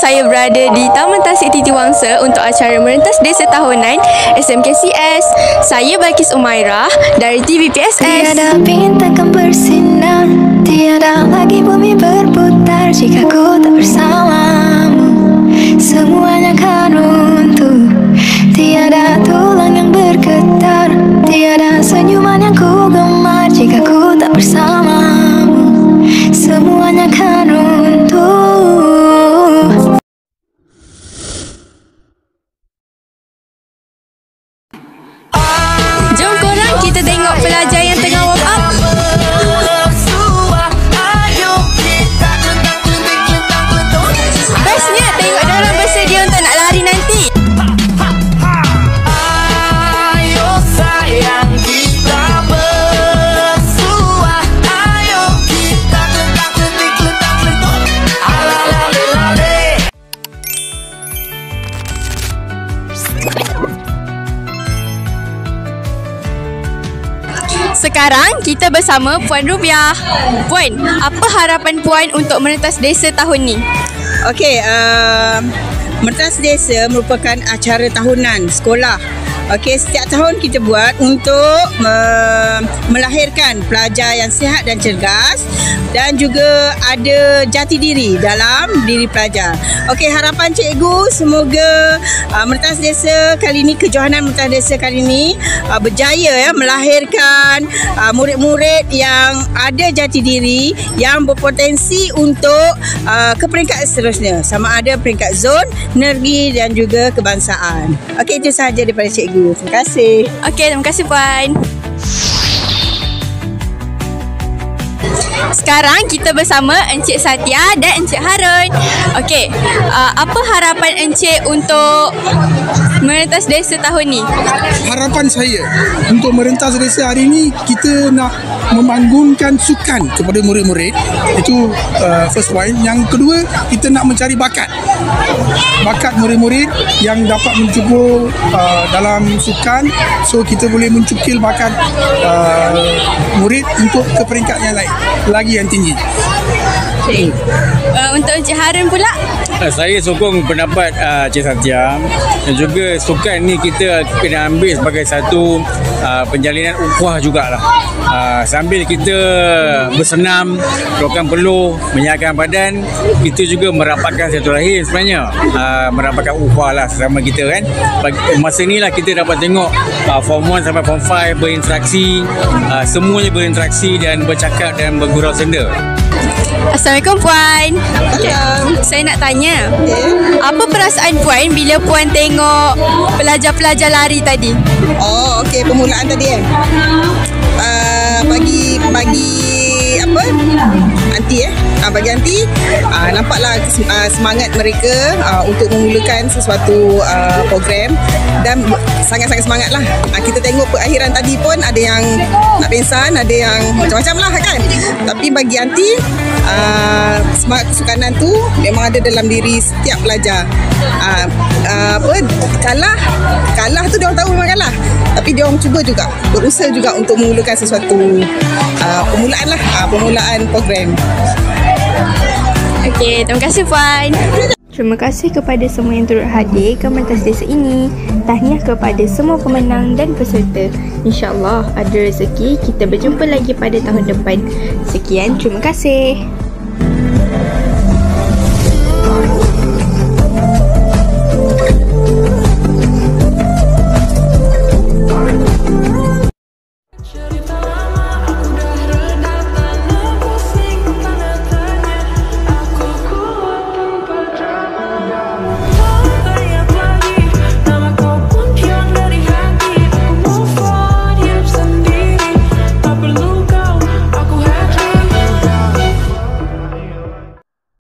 saya berada di Taman Tasik Titi Wangsa untuk acara Merentas Desa Tahunan SMKCS. Saya Balkis Umairah dari TVPSS. Tiada bintang kan bersinar, tiada lagi bumi berputar jika ku tak bersamamu. Semuanya kan runtuh, tiada tulang yang bergetar, tiada senyuman yang ku gemar jika ku tak bersamamu. Semuanya kan runtuh. Jom korang kita tengok pelajar yang tengah warm up. Bestnya tengok diorang bersedia untuk nak lari nanti. Sekarang kita bersama Puan Rubiah. Puan, apa harapan Puan untuk Merentas Desa tahun ni? Okey, Merentas Desa merupakan acara tahunan sekolah. Okey, setiap tahun kita buat untuk melahirkan pelajar yang sihat dan cergas dan juga ada jati diri dalam diri pelajar. Okey, harapan cikgu semoga Merentas Desa kali ini, kejohanan Merentas Desa kali ini berjaya melahirkan murid-murid yang ada jati diri, yang berpotensi untuk ke peringkat seterusnya, sama ada peringkat zon, negeri dan juga kebangsaan. Okey, itu sahaja daripada cikgu. Terima kasih. Okey, terima kasih Puan. Sekarang kita bersama Encik Satya dan Encik Harun. Okey, apa harapan Encik untuk Merentas Desa tahun ni? Harapan saya untuk Merentas Desa hari ini, kita nak membangunkan sukan kepada murid-murid. Itu first point. Yang kedua, kita nak mencari bakat murid-murid yang dapat mencukup dalam sukan, so kita boleh mencukil bakat murid untuk ke peringkat yang lain lagi yang tinggi. Okay. Untuk Encik Harun pula? Saya sokong pendapat Cik Satya, dan juga sukan ni kita kena ambil sebagai satu penjalinan ukhuwah jugalah. Sambil kita bersenam, rokan peluh, menyiapkan badan, kita juga merapatkan silaturahim sebenarnya, merapatkan ukhuwah lah sesama kita kan. Masa ni lah kita dapat tengok Form 1 sampai Form 5 berinteraksi, semuanya berinteraksi dan bercakap dan bergurau senda. Assalamualaikum Puan. Okay. Saya nak tanya, apa perasaan Puan bila Puan tengok pelajar-pelajar lari tadi? Oh, okey, permulaan tadi kan. Bagi apa? Anti bagi anti nampaklah semangat mereka untuk memulakan sesuatu program dan sangat-sangat semangat lah. Kita tengok perakhiran tadi pun ada yang nak pingsan, ada yang macam-macam lah kan. Tapi bagi anti, semangat kesukanan tu memang ada dalam diri setiap pelajar. Kalah tu dia orang tahu memang kalah, tapi dia orang cuba juga, berusaha juga untuk memulakan sesuatu permulaan program. Okey, terima kasih Puan. Terima kasih kepada semua yang turut hadir ke Merentas Desa ini. Tahniah kepada semua pemenang dan peserta. InsyaAllah ada rezeki kita berjumpa lagi pada tahun depan. Sekian, terima kasih.